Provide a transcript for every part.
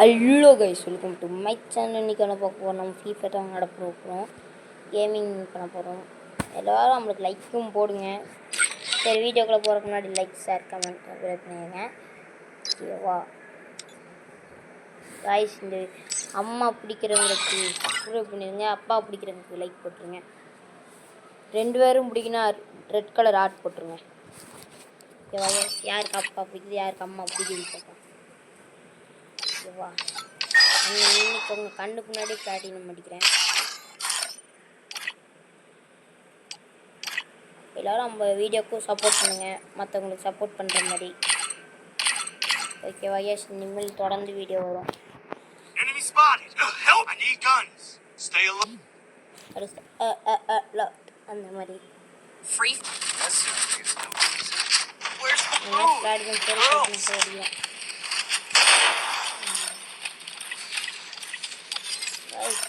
Hello guys, welcome to my channel. இன்றைக்கி என்ன பார்க்க போகிறோம்? நம்ம ஃப்ரீ ஃபயர் தான் நடக்க போகிறோம். கேமிங் பண்ண போகிறோம். எல்லோரும் நம்மளுக்கு லைக்கும் போடுங்க. சரி, வீடியோக்குள்ளே போகிறதுக்கு முன்னாடி லைக், ஷேர், கமெண்ட் பண்ணிடுங்க. ஓகேவா கைஸ்? இந்த அம்மா பிடிக்கிறவங்களுக்கு சப்ஸ்கிரைப் பண்ணிடுங்க. அப்பா பிடிக்கிறவங்களுக்கு லைக் போட்டுருங்க. 2 பேரும் பிடிக்குன்னா ரெட் கலர் ஆர்ட் போட்டுருங்க. ஓகேவா? யாருக்கு அப்பா பிடிக்குது, யாருக்கு அம்மா பிடிக்குது பார்ப்போம். ஓகேவா? இன்னைக்கு உங்கள் கண்ணுக்கு முன்னாடி பிளாட்டினம் அடிக்கிறேன். எல்லோரும் நம்ம வீடியோக்கும் சப்போர்ட் பண்ணுங்கள், மற்றவங்களுக்கு சப்போர்ட் பண்ணுற மாதிரி. ஓகேவா? எஸ், இனிமேல் தொடர்ந்து வீடியோ வரும். அந்த மாதிரி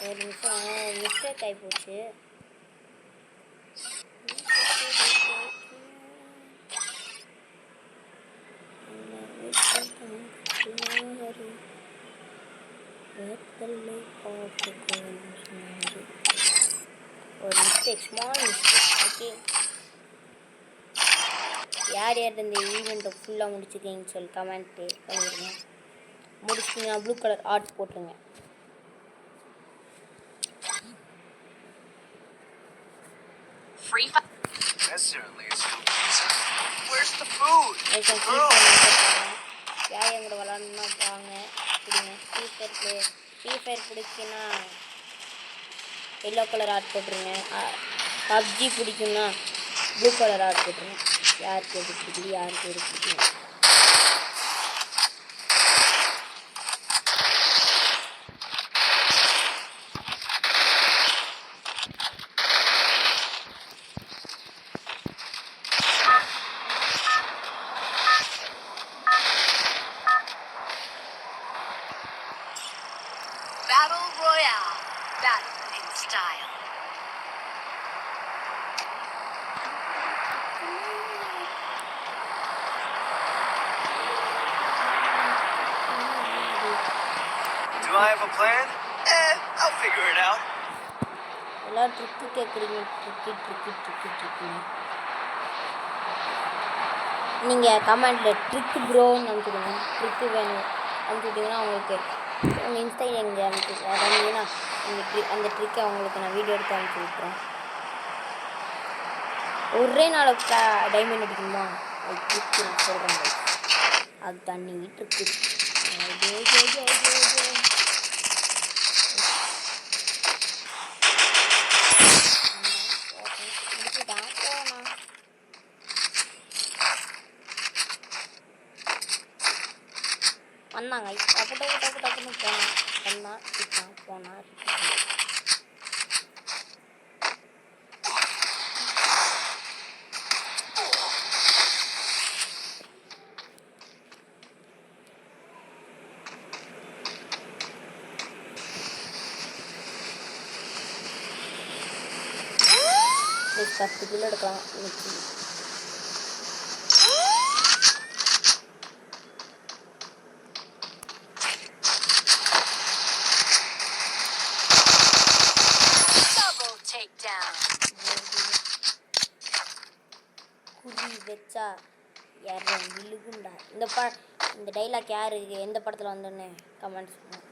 ஒரு நிமிஷம் மிஸ்டேக் ஆகி போச்சு. ஒரு மிஸ்டேக், ஸ்மால் மிஸ்டேக். ஓகே, யார் யார் இந்த ஈவெண்ட்டை ஃபுல்லாக முடிச்சுருக்கீங்கன்னு சொல்லி கமெண்ட்டு பண்ணிடுங்க. முடிச்சிட்டிங்கன்னா ப்ளூ கலர் ஆர்ட் போட்டுருங்க. யார் எங்களை விளாட்ணுன்னா வாங்க, பிடிங்க. ஃப்ரீ ஃபயர் பிடிக்குன்னா எல்லோ கலர் ஆர்ட் போட்டுருங்க. பப்ஜி பிடிக்குன்னா ப்ளூ கலர் ஆர்ட் போட்டுருங்க. யாருக்கு எது பிடிக்குது, யாருக்கு எது பிடிக்கும். Battle Royale. Battle in style. Do I have a plan? I'll figure it out. எல்லாம் ட்ரிக்கு கேட்குறீங்க. ட்ரிக்கு நீங்கள் கமெண்டில் ட்ரிக்கு ப்ரோன்னு அனுப்பிடுங்க. ட்ரிக்கு வேணும் அனுப்பிட்டிங்கன்னா அவங்களுக்கு உங்கள் இன்ஸ்டாவில் எங்கே அனுப்பிங்கன்னா அந்த ட்ரிக்கை அவங்களுக்கு நான் வீடியோ எடுத்து அனுப்பி விட்டுறேன். ஒரே நாளுக்கு டைமண்ட் அடிக்கணுமா? அது ட்ரிக்கு நான் சொல்கிறேன். அது தண்ணி ட்ரிக்கு. வந்தாங்க டப்புன்னு போனான். ஒரு 10 கிலோ எடுக்கலாம் இன்னைக்கு. குறி வச்சா யாரும் விழுகுண்டா. இந்த டைலாக் யாரு எந்த படத்தில் வந்தோன்னு கமெண்ட்ஸ் பண்ணுங்க.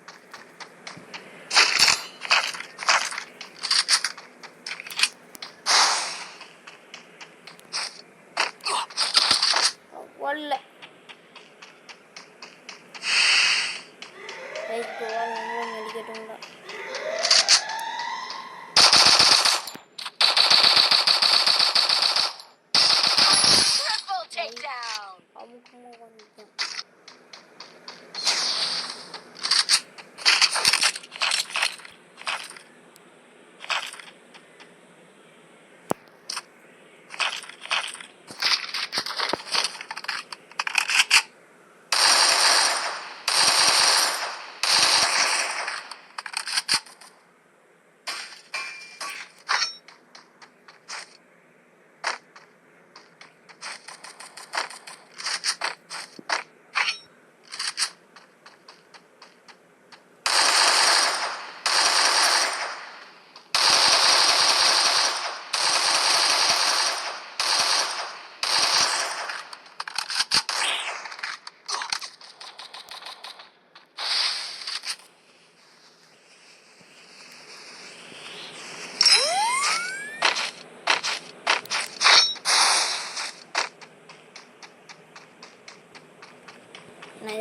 ஒல்ல மெடிக்கட்டுங்களா? அமுக்கமாக வந்துட்டேன்.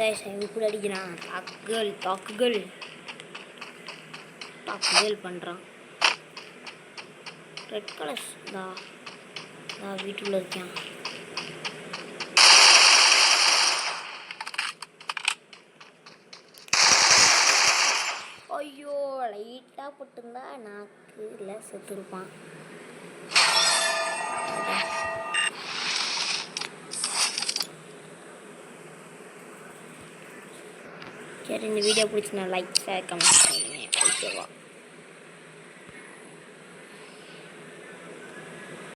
கைஸ் இப்படி அடிக்கிறான். தாக்குகள் பண்ணுறான். ரெட் கலர்ஸ் தான் வீட்டுக்குள்ளே இருக்கேன். ஐயோ லைட்டாக போட்டிருந்தா நாக்கு இல்லை செத்துருப்பான். சரி, இந்த வீடியோ பிடிச்சினா லைக் ஷேர் கமெண்ட் பண்ணுங்க. ஓகேவா?